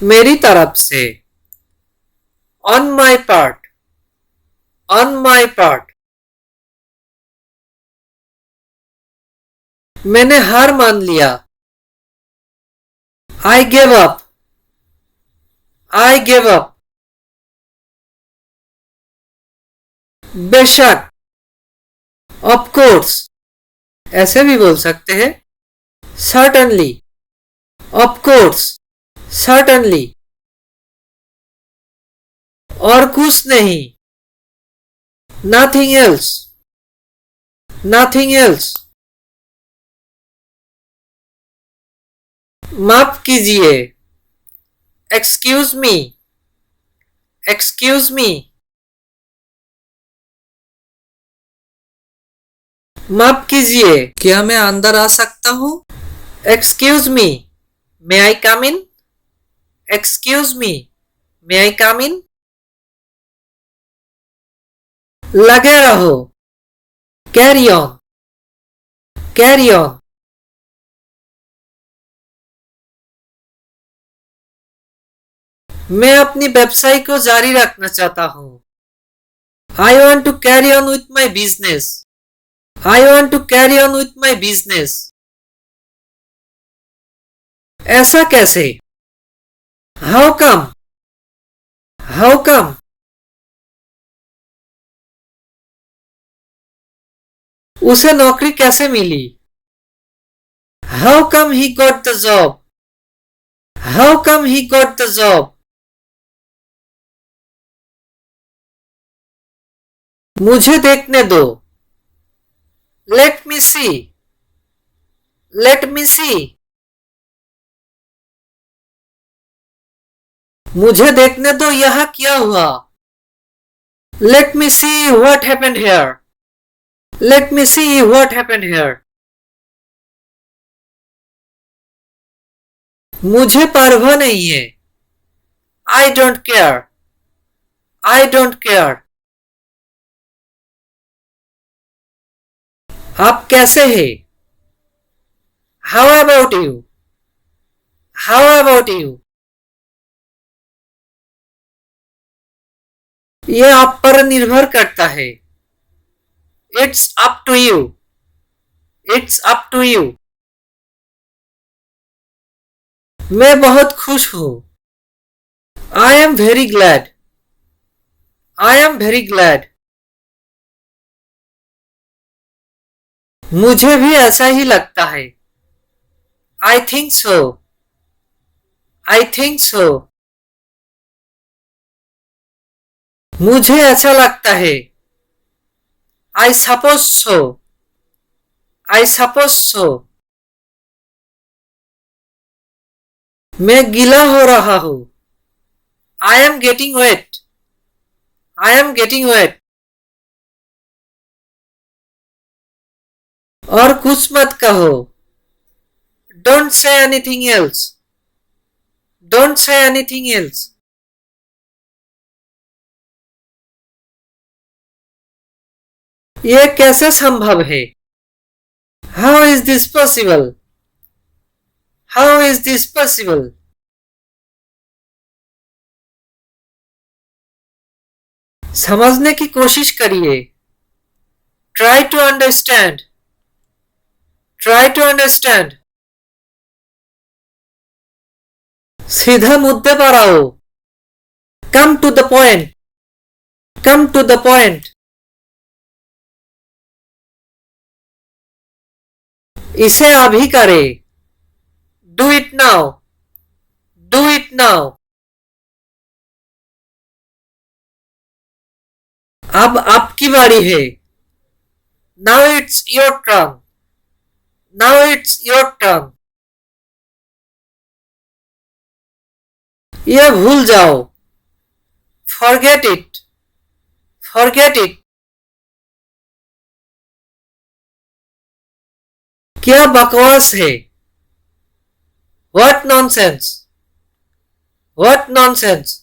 मेरी तरफ से on my part, on my part। मैंने हार मान लिया। I gave up, I gave up। बेशक, of course, ऐसे भी बोल सकते हैं। Certainly, of course, certainly। और कुछ नहीं। Nothing else, nothing else। माफ कीजिए। Excuse me, excuse me। माफ कीजिए, क्या मैं अंदर आ सकता हूँ? Excuse me, may I come in? Excuse me, may I come in? लगे रहो। Carry on, carry on। मैं अपनी व्यवसाय को जारी रखना चाहता हूँ। I want to carry on with my business, I want to carry on with my business। ऐसा कैसे? How come, how come। उसे नौकरी कैसे मिली? How come he got the job, how come he got the job। मुझे देखने दो। Let me see, let me see। मुझे देखने दो यहाँ क्या हुआ। Let me see what happened here, let me see what happened here। मुझे परवाह नहीं है। I don't care, I don't care। आप कैसे हैं? How about you, how about you। ये आप पर निर्भर करता है। It's up to you, it's up to you। मैं बहुत खुश हूँ। I am very glad, I am very glad। मुझे भी ऐसा ही लगता है। I think so, I think so। मुझे ऐसा लगता है। I suppose so, I suppose so। मैं गीला हो रहा हूँ। I am getting wet, I am getting wet। और कुछ मत कहो। Don't say anything else, don't say anything else। ये कैसे संभव है? How is this possible, how is this possible। समझने की कोशिश करिए। Try to understand, try to understand। सीधा मुद्दे पर आओ। Come to the point, come to the point। इसे अभी करें। Do it now, do it now। अब आपकी बारी है। Now it's your turn, now it's your turn। ये भूल जाओ। Forget it, forget it। क्या बकवास है? What nonsense, what nonsense।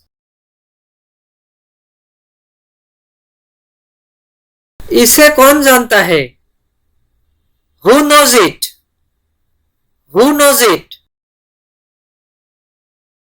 इसे कौन जानता है? Who knows it, who knows it।